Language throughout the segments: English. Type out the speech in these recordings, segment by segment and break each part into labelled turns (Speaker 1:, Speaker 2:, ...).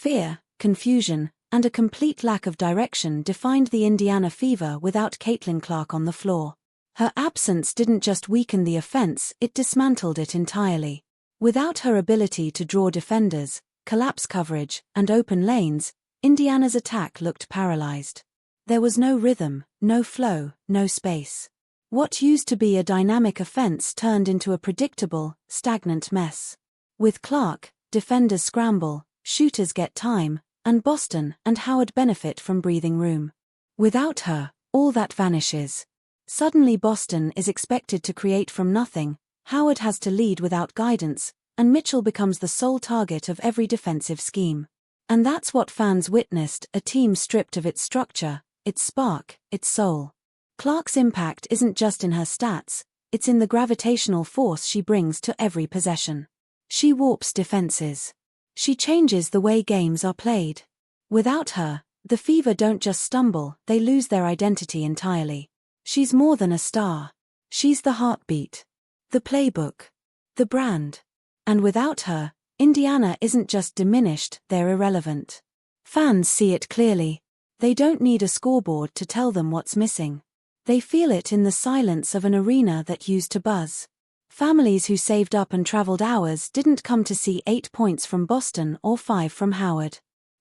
Speaker 1: Fear, confusion, and a complete lack of direction defined the Indiana Fever without Caitlin Clark on the floor. Her absence didn't just weaken the offense, it dismantled it entirely. Without her ability to draw defenders, collapse coverage, and open lanes, Indiana's attack looked paralyzed. There was no rhythm, no flow, no space. What used to be a dynamic offense turned into a predictable, stagnant mess. With Clark, defenders scramble, shooters get time, and Boston and Howard benefit from breathing room. Without her, all that vanishes. Suddenly Boston is expected to create from nothing, Howard has to lead without guidance, and Mitchell becomes the sole target of every defensive scheme. And that's what fans witnessed, a team stripped of its structure, its spark, its soul. Clark's impact isn't just in her stats, it's in the gravitational force she brings to every possession. She warps defenses. She changes the way games are played. Without her, the Fever don't just stumble, they lose their identity entirely. She's more than a star. She's the heartbeat, the playbook, the brand. And without her, Indiana isn't just diminished, they're irrelevant. Fans see it clearly. They don't need a scoreboard to tell them what's missing. They feel it in the silence of an arena that used to buzz. Families who saved up and traveled hours didn't come to see 8 points from Boston or 5 from Howard.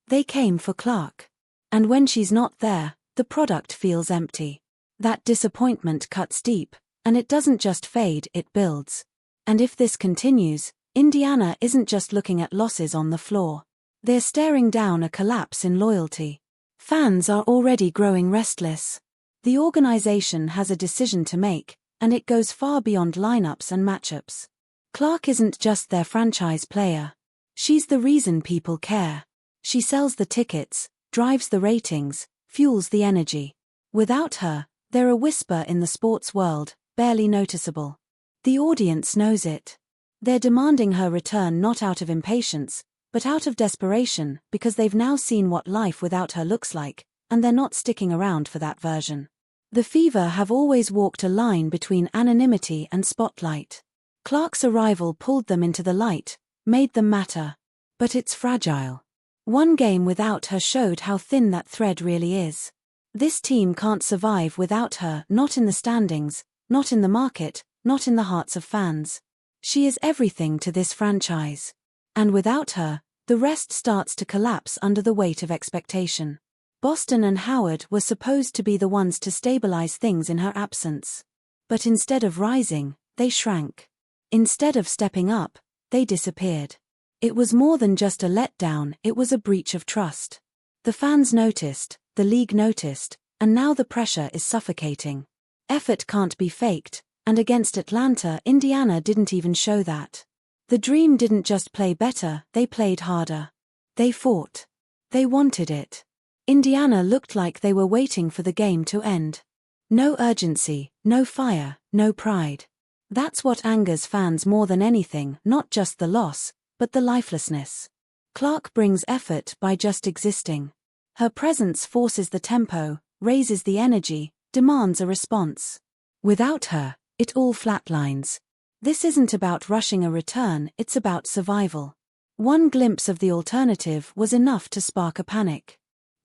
Speaker 1: They came for Clark. And when she's not there, the product feels empty. That disappointment cuts deep, and it doesn't just fade, it builds. And if this continues, Indiana isn't just looking at losses on the floor. They're staring down a collapse in loyalty. Fans are already growing restless. The organization has a decision to make, and it goes far beyond lineups and matchups. Clark isn't just their franchise player. She's the reason people care. She sells the tickets, drives the ratings, fuels the energy. Without her, they're a whisper in the sports world, barely noticeable. The audience knows it. They're demanding her return not out of impatience, but out of desperation, because they've now seen what life without her looks like, and they're not sticking around for that version. The Fever have always walked a line between anonymity and spotlight. Clark's arrival pulled them into the light, made them matter. But it's fragile. One game without her showed how thin that thread really is. This team can't survive without her, not in the standings, not in the market, not in the hearts of fans. She is everything to this franchise. And without her, the rest starts to collapse under the weight of expectation. Boston and Howard were supposed to be the ones to stabilize things in her absence. But instead of rising, they shrank. Instead of stepping up, they disappeared. It was more than just a letdown, it was a breach of trust. The fans noticed, the league noticed, and now the pressure is suffocating. Effort can't be faked, and against Atlanta, Indiana didn't even show that. The Dream didn't just play better, they played harder. They fought. They wanted it. Indiana looked like they were waiting for the game to end. No urgency, no fire, no pride. That's what angers fans more than anything, not just the loss, but the lifelessness. Clark brings effort by just existing. Her presence forces the tempo, raises the energy, demands a response. Without her, it all flatlines. This isn't about rushing a return, it's about survival. One glimpse of the alternative was enough to spark a panic.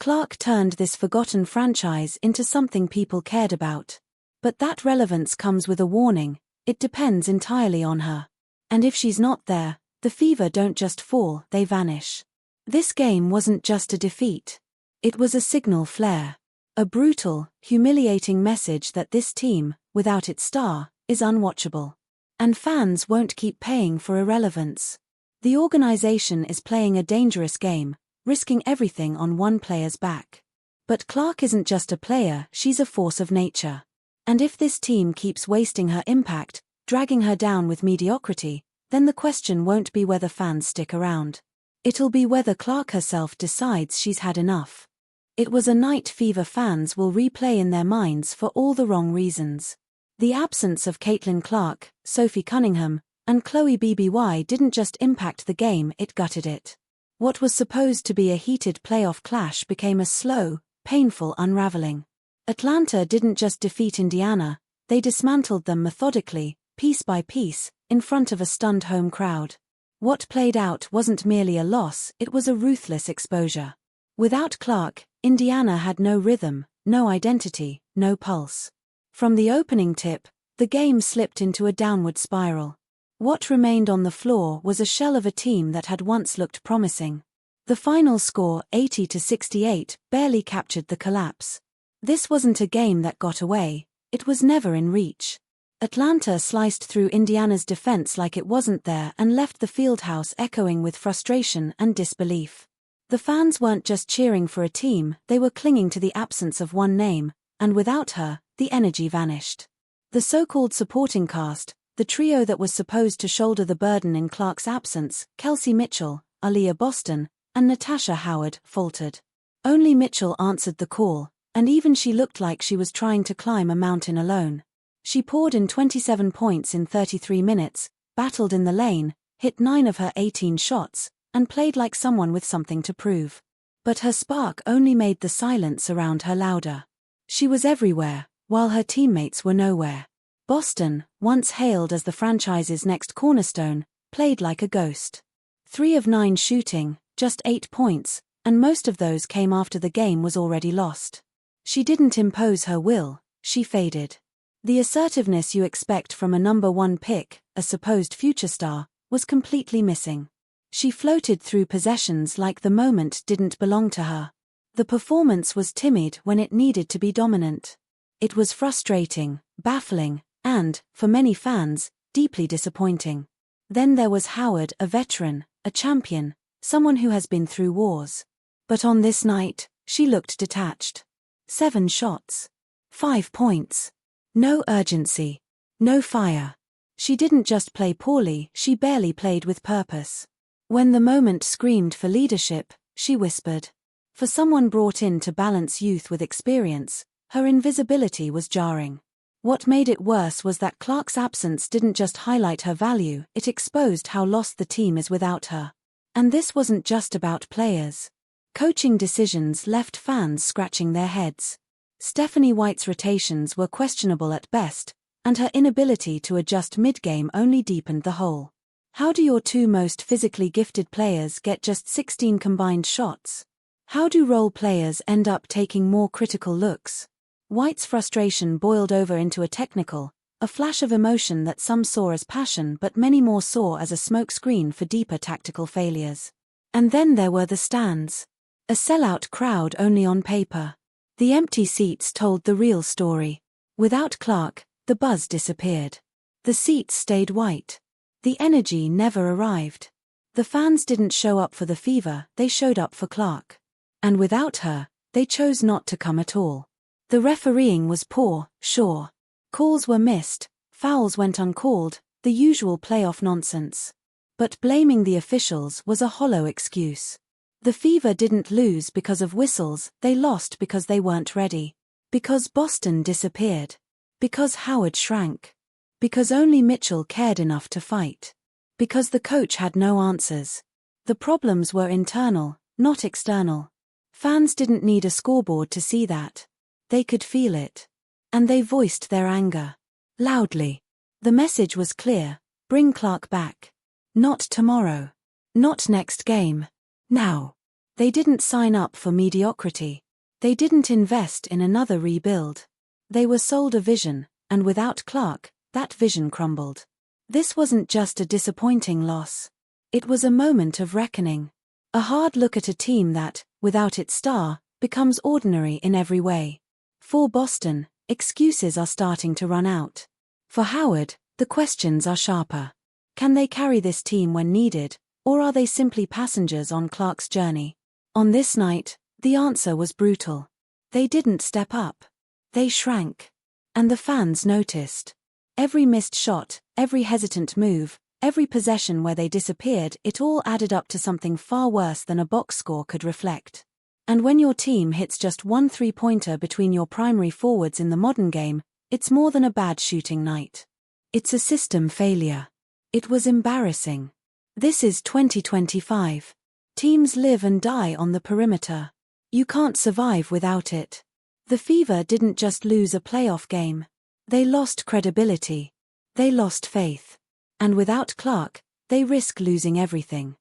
Speaker 1: Clark turned this forgotten franchise into something people cared about. But that relevance comes with a warning, it depends entirely on her. And if she's not there, the Fever don't just fall, they vanish. This game wasn't just a defeat. It was a signal flare. A brutal, humiliating message that this team, without its star, is unwatchable. And fans won't keep paying for irrelevance. The organization is playing a dangerous game, risking everything on one player's back. But Clark isn't just a player, she's a force of nature. And if this team keeps wasting her impact, dragging her down with mediocrity, then the question won't be whether fans stick around. It'll be whether Clark herself decides she's had enough. It was a night Fever fans will replay in their minds for all the wrong reasons. The absence of Caitlin Clark, Sophie Cunningham, and Chloe BBY didn't just impact the game, it gutted it. What was supposed to be a heated playoff clash became a slow, painful unraveling. Atlanta didn't just defeat Indiana, they dismantled them methodically, piece by piece, in front of a stunned home crowd. What played out wasn't merely a loss, it was a ruthless exposure. Without Clark, Indiana had no rhythm, no identity, no pulse. From the opening tip, the game slipped into a downward spiral. What remained on the floor was a shell of a team that had once looked promising. The final score, 80-68, barely captured the collapse. This wasn't a game that got away, it was never in reach. Atlanta sliced through Indiana's defense like it wasn't there and left the fieldhouse echoing with frustration and disbelief. The fans weren't just cheering for a team, they were clinging to the absence of one name, and without her, the energy vanished. The so-called supporting cast, the trio that was supposed to shoulder the burden in Clark's absence, Kelsey Mitchell, Aaliyah Boston, and Natasha Howard, faltered. Only Mitchell answered the call, and even she looked like she was trying to climb a mountain alone. She poured in 27 points in 33 minutes, battled in the lane, hit 9 of her 18 shots, and played like someone with something to prove. But her spark only made the silence around her louder. She was everywhere, while her teammates were nowhere. Boston, once hailed as the franchise's next cornerstone, played like a ghost. 3 of 9 shooting, just 8 points, and most of those came after the game was already lost. She didn't impose her will, she faded. The assertiveness you expect from a number 1 pick, a supposed future star, was completely missing. She floated through possessions like the moment didn't belong to her. The performance was timid when it needed to be dominant. It was frustrating, baffling, and, for many fans, deeply disappointing. Then there was Howard, a veteran, a champion, someone who has been through wars. But on this night, she looked detached. 7 shots. 5 points. No urgency. No fire. She didn't just play poorly, she barely played with purpose. When the moment screamed for leadership, she whispered. For someone brought in to balance youth with experience, her invisibility was jarring. What made it worse was that Clark's absence didn't just highlight her value, it exposed how lost the team is without her. And this wasn't just about players. Coaching decisions left fans scratching their heads. Stephanie White's rotations were questionable at best, and her inability to adjust mid-game only deepened the hole. How do your 2 most physically gifted players get just 16 combined shots? How do role players end up taking more critical looks? White's frustration boiled over into a flash of emotion that some saw as passion but many more saw as a smokescreen for deeper tactical failures. And then there were the stands. A sellout crowd only on paper. The empty seats told the real story. Without Clark, the buzz disappeared. The seats stayed white. The energy never arrived. The fans didn't show up for the fever, they showed up for Clark. And without her, they chose not to come at all. The refereeing was poor, sure. Calls were missed, fouls went uncalled, the usual playoff nonsense. But blaming the officials was a hollow excuse. The Fever didn't lose because of whistles, they lost because they weren't ready. Because Boston disappeared. Because Howard shrank. Because only Mitchell cared enough to fight. Because the coach had no answers. The problems were internal, not external. Fans didn't need a scoreboard to see that. They could feel it. And they voiced their anger. Loudly. The message was clear: bring Clark back. Not tomorrow. Not next game. Now. They didn't sign up for mediocrity. They didn't invest in another rebuild. They were sold a vision, and without Clark, that vision crumbled. This wasn't just a disappointing loss. It was a moment of reckoning. A hard look at a team that, without its star, becomes ordinary in every way. For Boston, excuses are starting to run out. For Howard, the questions are sharper. Can they carry this team when needed, or are they simply passengers on Clark's journey? On this night, the answer was brutal. They didn't step up. They shrank. And the fans noticed. Every missed shot, every hesitant move, every possession where they disappeared, it all added up to something far worse than a box score could reflect. And when your team hits just 1 3-pointer between your primary forwards in the modern game, it's more than a bad shooting night. It's a system failure. It was embarrassing. This is 2025. Teams live and die on the perimeter. You can't survive without it. The Fever didn't just lose a playoff game. They lost credibility. They lost faith. And without Clark, they risk losing everything.